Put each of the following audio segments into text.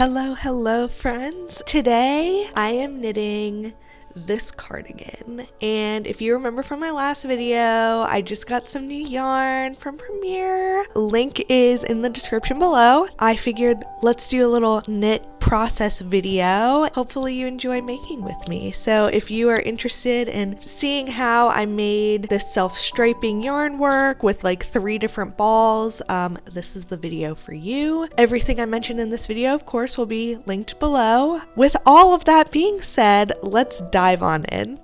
Hello friends. Today I am knitting this cardigan, and if you remember from my last video, I just got some new yarn from Premiere. Link is in the description below. I figured let's do a little knit process video. Hopefully you enjoy making with me. So if you are interested in seeing how I made this self-striping yarn work with like 3 different balls, this is the video for you. Everything I mentioned in this video, of course, will be linked below. With all of that being said, let's dive on in.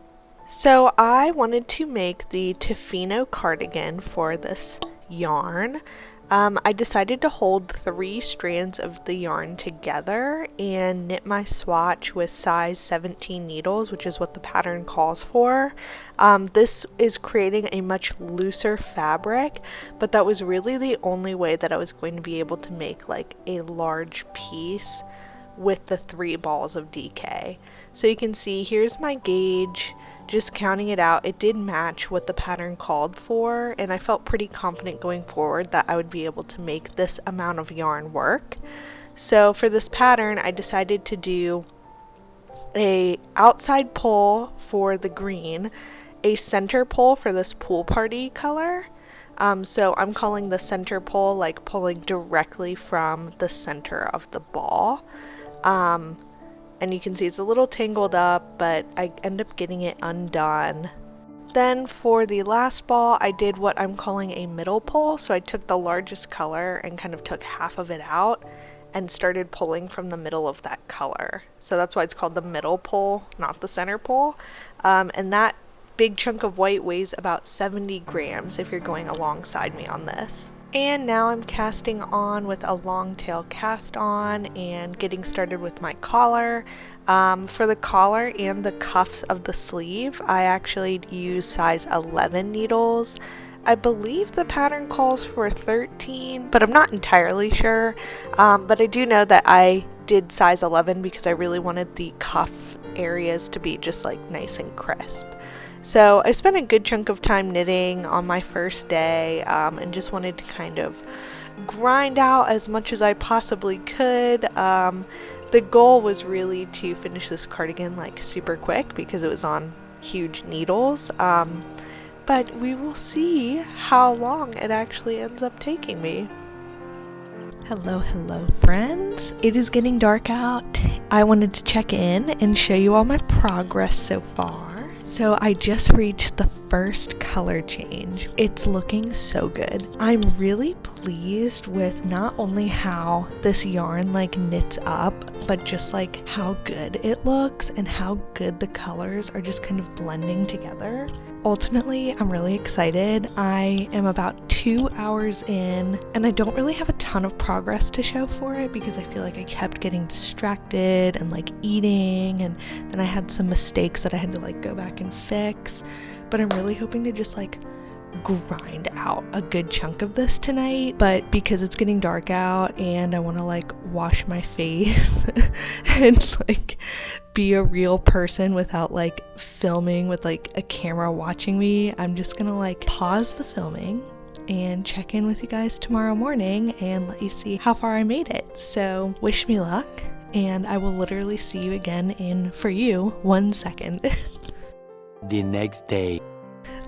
So I wanted to make the Tofino cardigan for this yarn. I decided to hold 3 strands of the yarn together and knit my swatch with size 17 needles, which is what the pattern calls for. This is creating a much looser fabric, but that was really the only way that I was going to be able to make like a large piece with the 3 balls of DK. So you can see here's my gauge. Just counting it out, it did match what the pattern called for, and I felt pretty confident going forward that I would be able to make this amount of yarn work. So for this pattern, I decided to do a outside pull for the green, a center pull for this pool party color. So I'm calling the center pull like pulling directly from the center of the ball. And you can see it's a little tangled up, but I end up getting it undone. Then for the last ball, I did what I'm calling a middle pull. So I took the largest color and kind of took half of it out and started pulling from the middle of that color. So that's why it's called the middle pull, not the center pull. And that big chunk of white weighs about 70 grams if you're going alongside me on this. And now I'm casting on with a long tail cast on and getting started with my collar. For the collar and the cuffs of the sleeve, I actually use size 11 needles. I believe the pattern calls for 13, but I'm not entirely sure. But I do know that I did size 11 because I really wanted the cuff areas to be just like nice and crisp. So I spent a good chunk of time knitting on my first day and just wanted to kind of grind out as much as I possibly could. The goal was really to finish this cardigan like super quick because it was on huge needles. But we will see how long it actually ends up taking me. Hello friends. It is getting dark out. I wanted to check in and show you all my progress so far. So I just reached the first color change. It's looking so good. I'm really pleased with not only how this yarn like knits up, but just like how good it looks and how good the colors are just kind of blending together. Ultimately, I'm really excited. I am about 2 hours in and I don't really have a ton of progress to show for it because I feel like I kept getting distracted and like eating, and then I had some mistakes that I had to like go back and fix. But I'm really hoping to just like grind out a good chunk of this tonight. But because it's getting dark out and I want to like wash my face and like be a real person without like filming with like a camera watching me, I'm just gonna like pause the filming and check in with you guys tomorrow morning and let you see how far I made it. So wish me luck, and I will literally see you again in, for you, 1 second. The next day.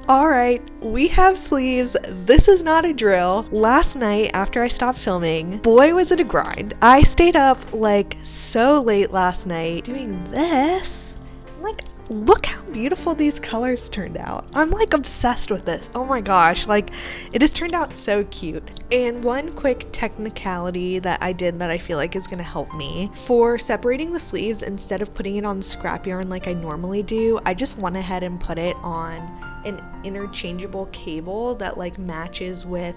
Alright, we have sleeves. This is not a drill. Last night after I stopped filming, boy was it a grind. I stayed up like so late last night doing this. Like, look how beautiful these colors turned out. I'm like obsessed with this. Oh my gosh, like it has turned out so cute. And one quick technicality that I did that I feel like is going to help me for separating the sleeves, instead of putting it on scrap yarn like I normally do, I just went ahead and put it on an interchangeable cable that like matches with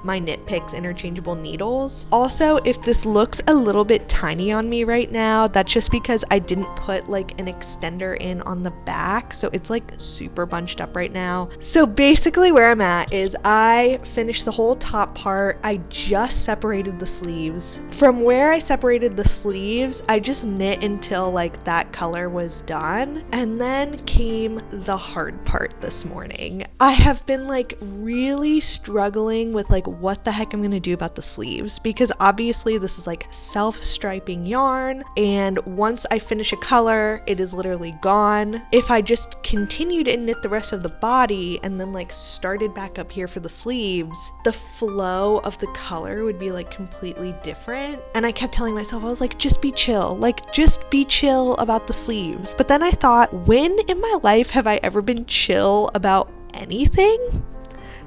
my Knit Picks interchangeable needles. Also, if this looks a little bit tiny on me right now, that's just because I didn't put like an extender in on the back, so it's like super bunched up right now. So basically where I'm at is I finished the whole top part. I just separated the sleeves. From where I separated the sleeves, I just knit until like that color was done, and then came the hard part this morning. I have been like really struggling with like what the heck I'm gonna do about the sleeves, because obviously this is like self-striping yarn, and once I finish a color, it is literally gone. If I just continued and knit the rest of the body and then like started back up here for the sleeves, the flow of the color would be like completely different. And I kept telling myself, I was like, just be chill, like just be chill about the sleeves. But then I thought, when in my life have I ever been chill about anything?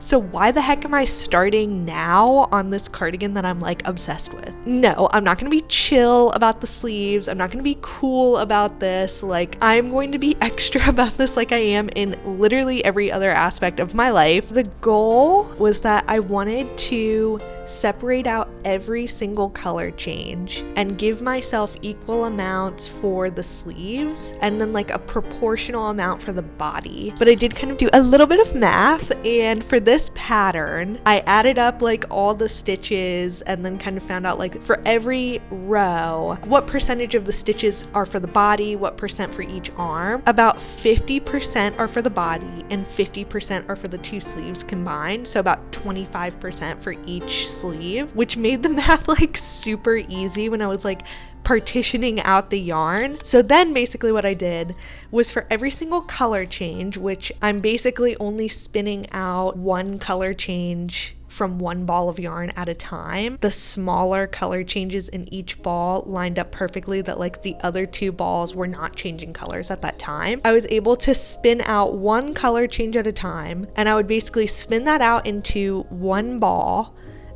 So why the heck am I starting now on this cardigan that I'm like obsessed with? No, I'm not gonna be chill about the sleeves. I'm not gonna be cool about this. Like, I'm going to be extra about this like I am in literally every other aspect of my life. The goal was that I wanted to separate out every single color change and give myself equal amounts for the sleeves and then like a proportional amount for the body. But I did kind of do a little bit of math, and for this pattern I added up like all the stitches and then kind of found out like for every row what percentage of the stitches are for the body, what percent for each arm. About 50% are for the body and 50% are for the two sleeves combined, so about 25% for each sleeve, which made the math like super easy when I was like partitioning out the yarn. So then basically what I did was for every single color change, which I'm basically only spinning out one color change from one ball of yarn at a time, the smaller color changes in each ball lined up perfectly that like the other two balls were not changing colors at that time. I was able to spin out one color change at a time, and I would basically spin that out into one ball.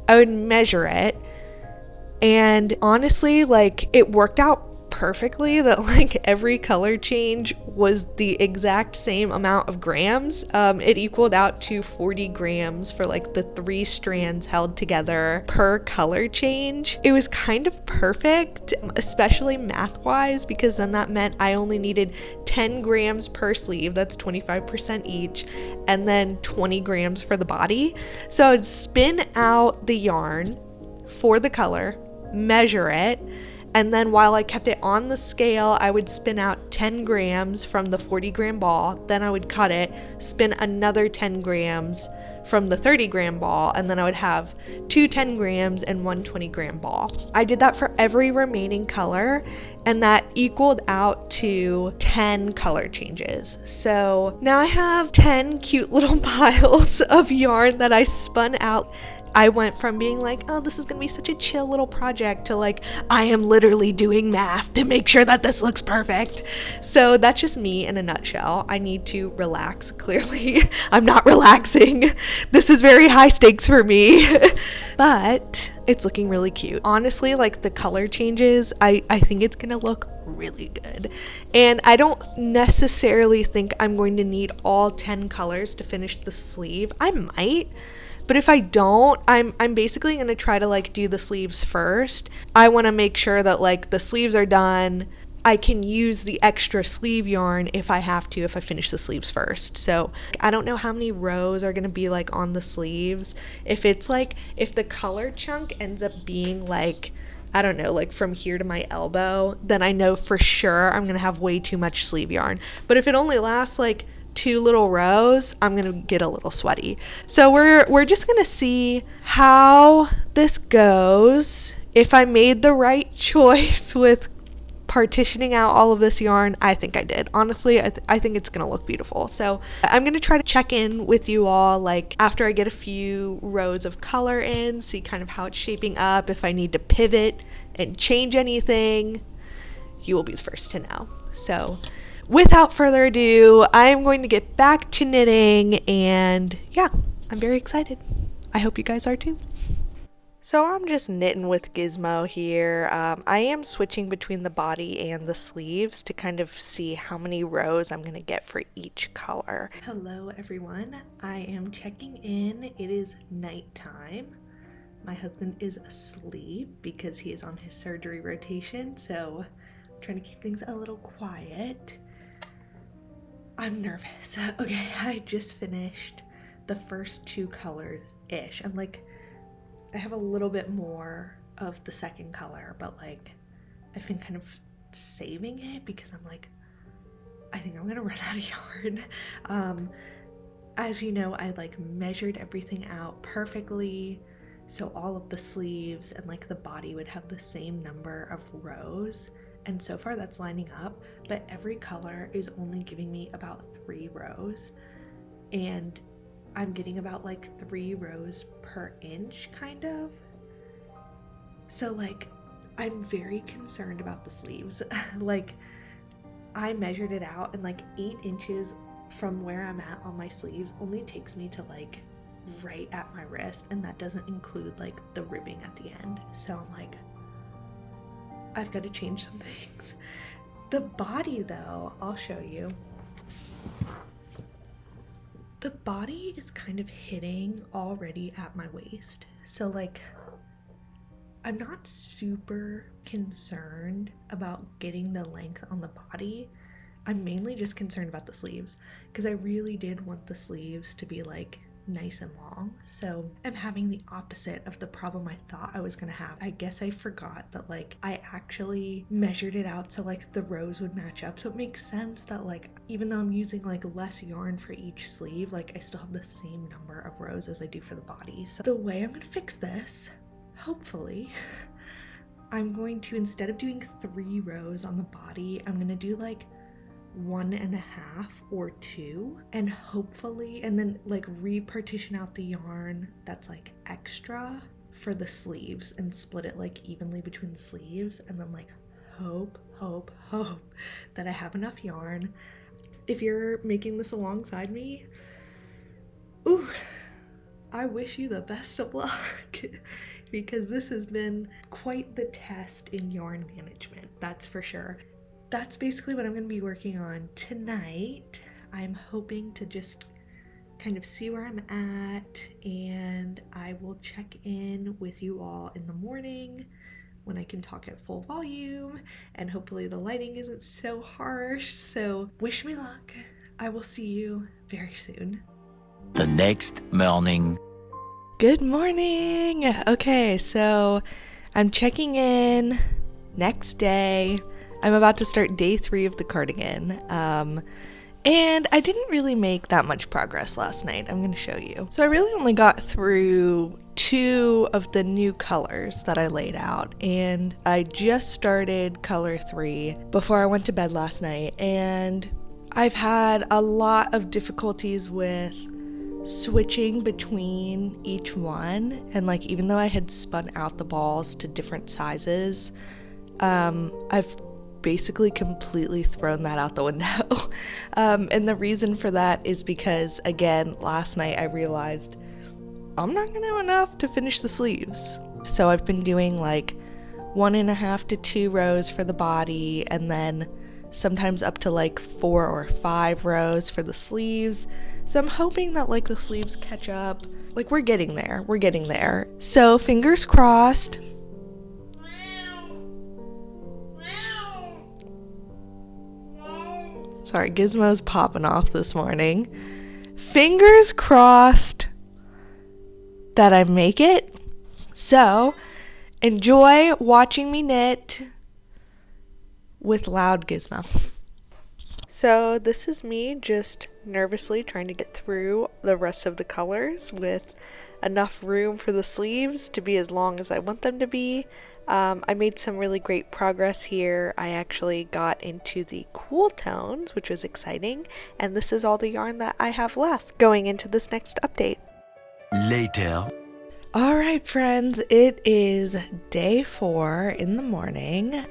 I would measure it, and honestly, like, it worked out perfectly that like every color change was the exact same amount of grams. It equaled out to 40 grams for like the 3 strands held together per color change. It was kind of perfect, especially math wise, because then that meant I only needed 10 grams per sleeve, that's 25% each, and then 20 grams for the body. So I'd spin out the yarn for the color, measure it, and then while I kept it on the scale, I would spin out 10 grams from the 40 gram ball, then I would cut it, spin another 10 grams from the 30 gram ball, and then I would have 2 10 grams and 1 20 gram ball. I did that for every remaining color, and that equaled out to 10 color changes. So now I have 10 cute little piles of yarn that I spun out. I went from being like, oh, this is gonna be such a chill little project, to like, I am literally doing math to make sure that this looks perfect. So that's just me in a nutshell. I need to relax, clearly. I'm not relaxing. This is very high stakes for me. But it's looking really cute. Honestly, like the color changes, I think it's gonna look really good. And I don't necessarily think I'm going to need all 10 colors to finish the sleeve. I might. But if I don't, I'm basically going to try to like do the sleeves first. I want to make sure that like the sleeves are done. I can use the extra sleeve yarn if I have to, if I finish the sleeves first. So I don't know how many rows are going to be like on the sleeves. If it's like, if the color chunk ends up being like, I don't know, like from here to my elbow, then I know for sure I'm going to have way too much sleeve yarn. But if it only lasts like 2 little rows, I'm gonna get a little sweaty. So we're just gonna see how this goes. If I made the right choice with partitioning out all of this yarn, I think I did. Honestly, I think it's gonna look beautiful. So I'm gonna try to check in with you all like after I get a few rows of color in, see kind of how it's shaping up. If I need to pivot and change anything, you will be the first to know. So without further ado, I'm going to get back to knitting, and yeah, I'm very excited. I hope you guys are too. So I'm just knitting with Gizmo here. I am switching between the body and the sleeves to kind of see how many rows I'm going to get for each color. Hello everyone, I am checking in. It is nighttime. My husband is asleep because he is on his surgery rotation, so I'm trying to keep things a little quiet. I'm nervous. Okay, I just finished the first 2 colors-ish. I'm like, I have a little bit more of the second color, but like, I've been kind of saving it because I'm like, I think I'm gonna run out of yarn. As you know, I like measured everything out perfectly. so all of the sleeves and like the body would have the same number of rows. And so far that's lining up, but every color is only giving me about 3 rows, and I'm getting about like 3 rows per inch kind of. So like I'm very concerned about the sleeves. Like I measured it out, and like 8 inches from where I'm at on my sleeves only takes me to like right at my wrist, and that doesn't include like the ribbing at the end. So I'm like, I've got to change some things. The body though, I'll show you. The body is kind of hitting already at my waist. So like, I'm not super concerned about getting the length on the body. I'm mainly just concerned about the sleeves, because I really did want the sleeves to be like nice and long. So I'm having the opposite of the problem I thought I was gonna have. I guess I forgot that like I actually measured it out so like the rows would match up. So it makes sense that like even though I'm using like less yarn for each sleeve, like I still have the same number of rows as I do for the body. So the way I'm gonna fix this, hopefully, I'm going to, instead of doing 3 rows on the body, I'm gonna do like 1.5 or 2, and hopefully, and then like repartition out the yarn that's like extra for the sleeves and split it like evenly between the sleeves, and then like hope that I have enough yarn. If you're making this alongside me, ooh, I wish you the best of luck, because this has been quite the test in yarn management, that's for sure. That's basically what I'm going to be working on tonight. I'm hoping to just kind of see where I'm at, and I will check in with you all in the morning when I can talk at full volume, and hopefully the lighting isn't so harsh. So wish me luck. I will see you very soon. The next morning. Good morning. Okay, so I'm checking in next day. I'm about to start day 3 of the cardigan, and I didn't really make that much progress last night. I'm going to show you. So I really only got through 2 of the new colors that I laid out, and I just started color 3 before I went to bed last night, and I've had a lot of difficulties with switching between each one, and like even though I had spun out the balls to different sizes, I've basically completely thrown that out the window. And the reason for that is because, again, last night I realized I'm not gonna have enough to finish the sleeves. So I've been doing like 1.5 to 2 rows for the body, and then sometimes up to like 4 or 5 rows for the sleeves. So I'm hoping that like the sleeves catch up. Like we're getting there. So fingers crossed. Sorry, Gizmo's popping off this morning. Fingers crossed that I make it. So, enjoy watching me knit with loud Gizmo. So, this is me just nervously trying to get through the rest of the colors with enough room for the sleeves to be as long as I want them to be. I made some really great progress here. I actually got into the cool tones, which was exciting, and this is all the yarn that I have left going into this next update. Later. All right, friends, it is day 4 in the morning.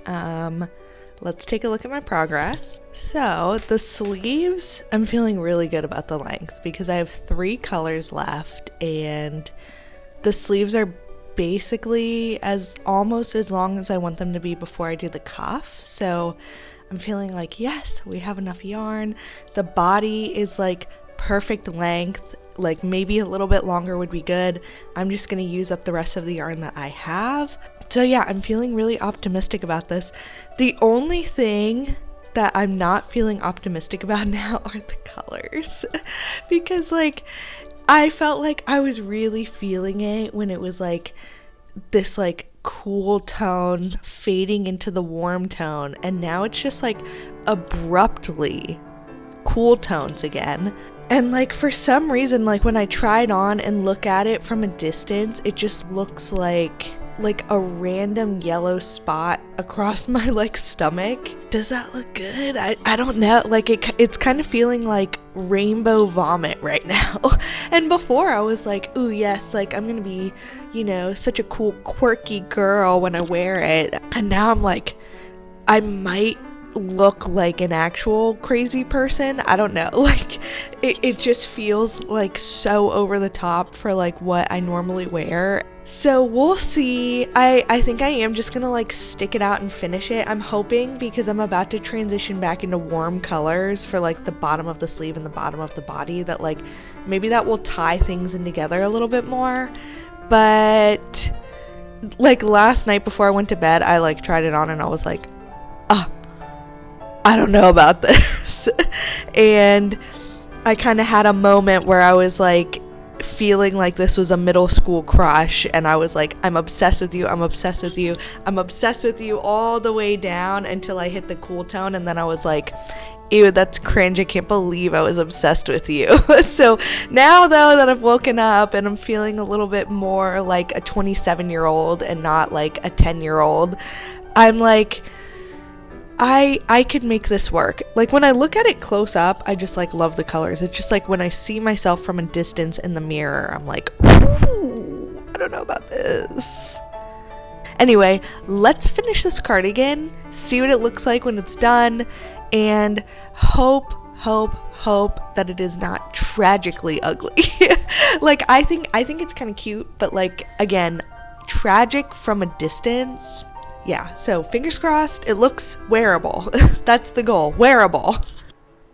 Let's take a look at my progress. So the sleeves, I'm feeling really good about the length because I have 3 colors left, and the sleeves are basically almost as long as I want them to be before I do the cuff. So I'm feeling like, yes, we have enough yarn. The body is like perfect length, like maybe a little bit longer would be good. I'm just going to use up the rest of the yarn that I have. So yeah, I'm feeling really optimistic about this. The only thing that I'm not feeling optimistic about now are the colors because like I felt like I was really feeling it when it was like this like cool tone fading into the warm tone, and now it's just like abruptly cool tones again. And like for some reason, like when I try it on and look at it from a distance, it just looks like a random yellow spot across my like stomach. Does that look good? I don't know. Like it's kind of feeling like rainbow vomit right now. And before I was like, ooh yes, like I'm gonna be, you know, such a cool quirky girl when I wear it. And now I'm like, I might look like an actual crazy person. I don't know. Like it just feels like so over the top for like what I normally wear. So we'll see. I think I am just gonna like stick it out and finish it. I'm hoping, because I'm about to transition back into warm colors for like the bottom of the sleeve and the bottom of the body, that like maybe that will tie things in together a little bit more. But like last night before I went to bed, I like tried it on and I was like, I don't know about this. And I kind of had a moment where I was like feeling like this was a middle school crush, and I was like, I'm obsessed with you, I'm obsessed with you, I'm obsessed with you, all the way down until I hit the cool tone, and then I was like, ew, that's cringe, I can't believe I was obsessed with you. So now though that I've woken up and I'm feeling a little bit more like a 27-year-old and not like a 10-year-old, I'm like, I could make this work. Like when I look at it close up, I just like love the colors. It's just like when I see myself from a distance in the mirror, I'm like, ooh, I don't know about this. Anyway, let's finish this cardigan, see what it looks like when it's done, and hope that it is not tragically ugly. Like I think it's kind of cute, but like again, tragic from a distance. Yeah, so fingers crossed, it looks wearable. That's the goal, wearable.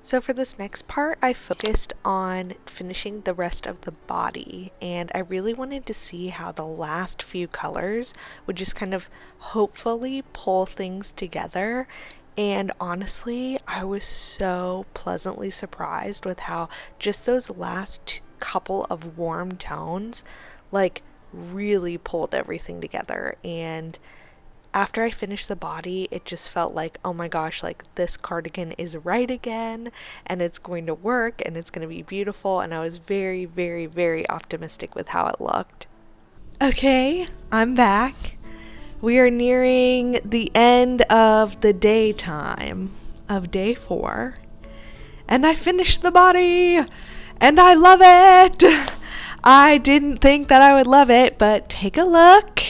So for this next part, I focused on finishing the rest of the body, and I really wanted to see how the last few colors would just kind of hopefully pull things together. And honestly, I was so pleasantly surprised with how just those last couple of warm tones like really pulled everything together. And after I finished the body, it just felt like, oh my gosh, like this cardigan is right again, and it's going to work, and it's going to be beautiful, and I was very, very, very optimistic with how it looked. Okay, I'm back. We are nearing the end of the daytime of day 4, and I finished the body, and I love it. I didn't think that I would love it, but take a look.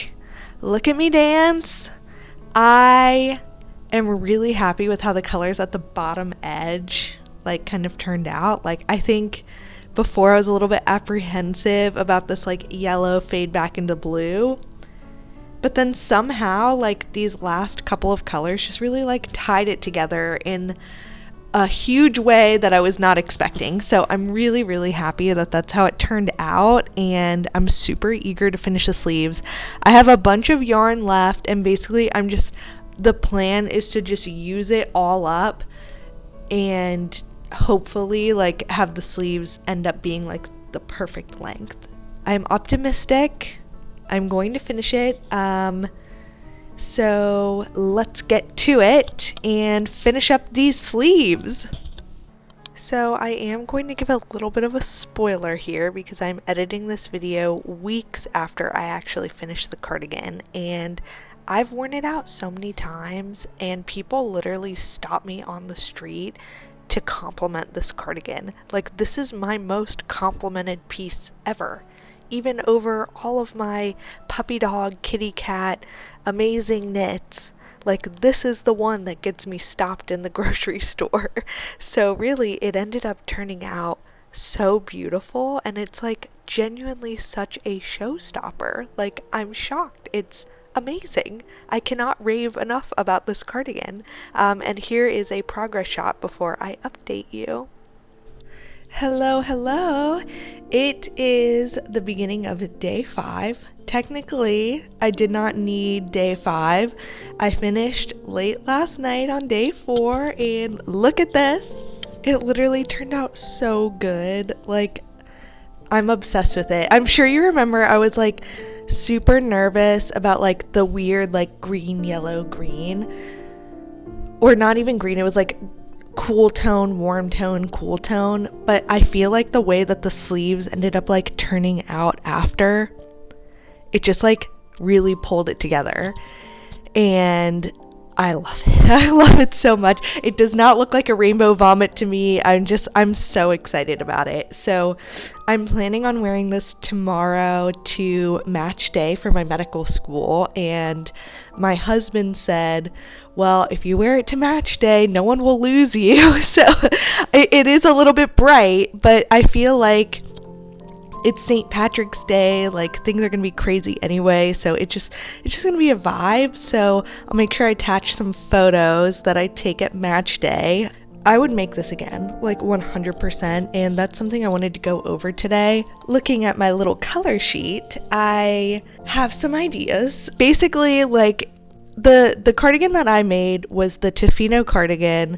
Look at me dance. I am really happy with how the colors at the bottom edge like kind of turned out. Like I think before I was a little bit apprehensive about this like yellow fade back into blue, but then somehow like these last couple of colors just really like tied it together in a huge way that I was not expecting. So I'm really, really happy that that's how it turned out, and I'm super eager to finish the sleeves. I have a bunch of yarn left, and basically the plan is to just use it all up and hopefully like have the sleeves end up being like the perfect length. I'm optimistic. I'm going to finish it. So let's get to it and finish up these sleeves. So I am going to give a little bit of a spoiler here because I'm editing this video weeks after I actually finished the cardigan, and I've worn it out so many times, and people literally stop me on the street to compliment this cardigan. Like, this is my most complimented piece ever. Even over all of my puppy dog, kitty cat, amazing knits. Like, this is the one that gets me stopped in the grocery store. So really, it ended up turning out so beautiful, and it's like genuinely such a showstopper. Like, I'm shocked. It's amazing. I cannot rave enough about this cardigan. And here is a progress shot before I update you. Hello. It is the beginning of day 5. Technically, I did not need day 5. I finished late last night on day 4, and look at this. It literally turned out so good. Like, I'm obsessed with it. I'm sure you remember I was like super nervous about like the weird like green, yellow, green. Or not even green, it was like cool tone, warm tone, cool tone, but I feel like the way that the sleeves ended up like turning out after, it just like really pulled it together. And I love it. I love it so much. It does not look like a rainbow vomit to me. I'm so excited about it. So I'm planning on wearing this tomorrow to match day for my medical school. And my husband said, well, if you wear it to match day, no one will lose you. So it is a little bit bright, but I feel like it's St. Patrick's Day, like things are gonna be crazy anyway, so it's just gonna be a vibe. So I'll make sure I attach some photos that I take at match day. I would make this again, like 100%, and that's something I wanted to go over today. Looking at my little color sheet, I have some ideas. Basically, like the cardigan that I made was the Tofino cardigan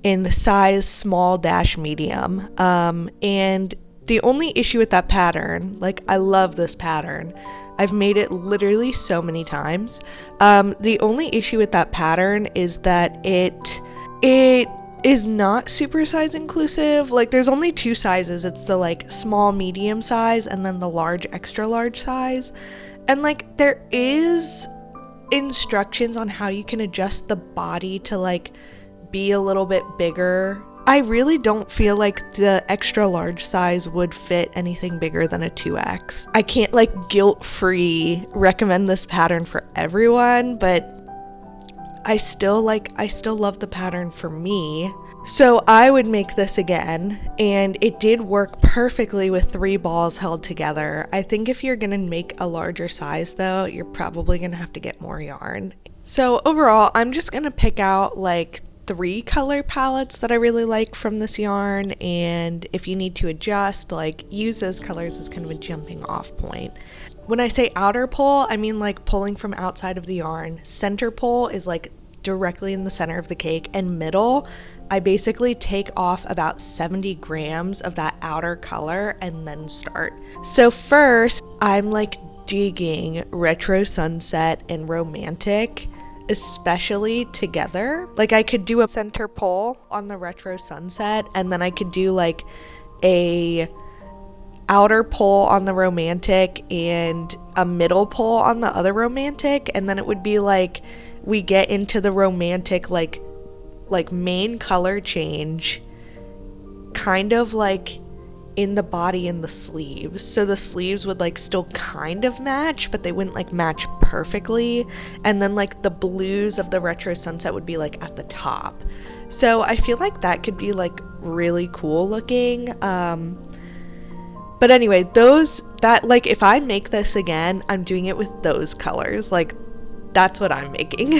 in size small-medium, and the only issue with that pattern, like I love this pattern, I've made it literally so many times. The only issue with that pattern is that it is not super size inclusive. Like there's only 2 sizes. It's the like small medium size and then the large extra large size. And like there is instructions on how you can adjust the body to like be a little bit bigger. I really don't feel like the extra large size would fit anything bigger than a 2X. I can't like guilt-free recommend this pattern for everyone, but I still love the pattern for me. So I would make this again, and it did work perfectly with 3 balls held together. I think if you're gonna make a larger size though, you're probably gonna have to get more yarn. So overall, I'm just gonna pick out like 3 color palettes that I really like from this yarn, and if you need to adjust, like use those colors as kind of a jumping off point. When I say outer pull, I mean like pulling from outside of the yarn. Center pull is like directly in the center of the cake, and middle, I basically take off about 70 grams of that outer color and then start. So first, I'm like digging Retro Sunset and Romantic, especially together. Like I could do a center pull on the Retro Sunset, and then I could do like a outer pull on the Romantic and a middle pull on the other Romantic, and then it would be like we get into the Romantic like main color change kind of like in the body and the sleeves. So the sleeves would like still kind of match, but they wouldn't like match perfectly. And then like the blues of the Retro Sunset would be like at the top. So I feel like that could be like really cool looking. But anyway, like if I make this again, I'm doing it with those colors. Like that's what I'm making.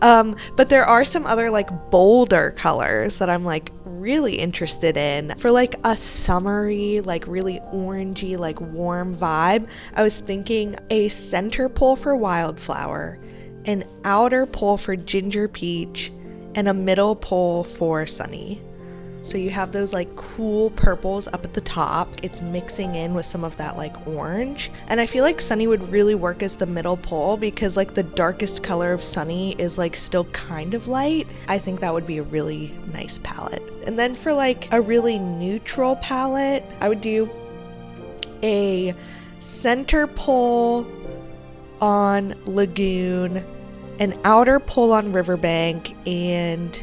But there are some other like bolder colors that I'm like really interested in for like a summery, like really orangey, like warm vibe. I was thinking a center pull for Wildflower, an outer pull for Ginger Peach, and a middle pull for Sunny. So you have those like cool purples up at the top. It's mixing in with some of that like orange. And I feel like Sunny would really work as the middle pull because like the darkest color of Sunny is like still kind of light. I think that would be a really nice palette. And then for like a really neutral palette, I would do a center pull on Lagoon, an outer pull on Riverbank, and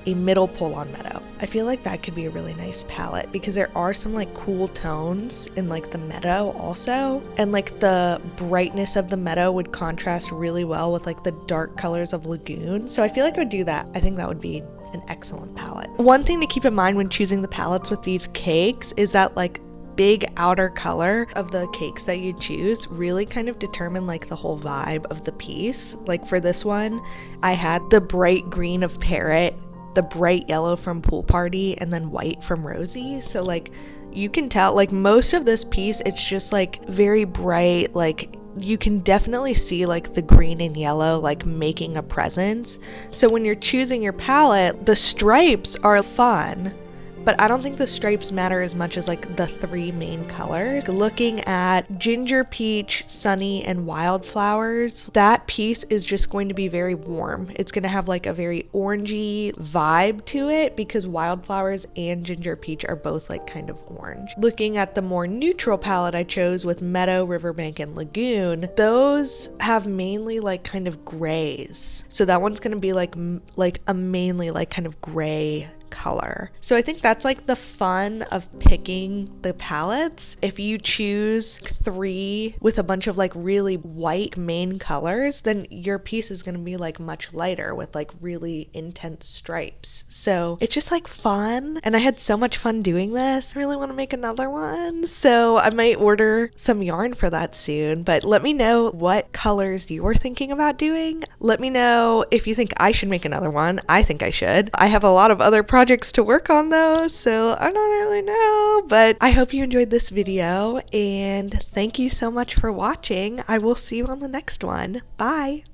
a middle pull on Meadow. I feel like that could be a really nice palette because there are some like cool tones in like the Meadow also, and like the brightness of the Meadow would contrast really well with like the dark colors of Lagoon. So I feel like I would do that. I think that would be an excellent palette. One thing to keep in mind when choosing the palettes with these cakes is that like big outer color of the cakes that you choose really kind of determine like the whole vibe of the piece. Like for this one, I had the bright green of Parrot, the bright yellow from Pool Party, and then white from Rosie. So like you can tell like most of this piece, it's just like very bright. Like you can definitely see like the green and yellow like making a presence. So when you're choosing your palette, the stripes are fun, but I don't think the stripes matter as much as like the 3 main colors. Looking at Ginger Peach, Sunny, and Wildflowers, that piece is just going to be very warm. It's going to have like a very orangey vibe to it because Wildflowers and Ginger Peach are both like kind of orange. Looking at the more neutral palette I chose with Meadow, Riverbank, and Lagoon, those have mainly like kind of grays. So that one's going to be like a mainly like kind of gray color. So I think that's like the fun of picking the palettes. If you choose 3 with a bunch of like really white main colors, then your piece is going to be like much lighter with like really intense stripes. So it's just like fun, and I had so much fun doing this. I really want to make another one, so I might order some yarn for that soon. But let me know what colors you're thinking about doing. Let me know if you think I should make another one. I think I should. I have a lot of other projects to work on though, so I don't really know, but I hope you enjoyed this video, and thank you so much for watching. I will see you on the next one. Bye.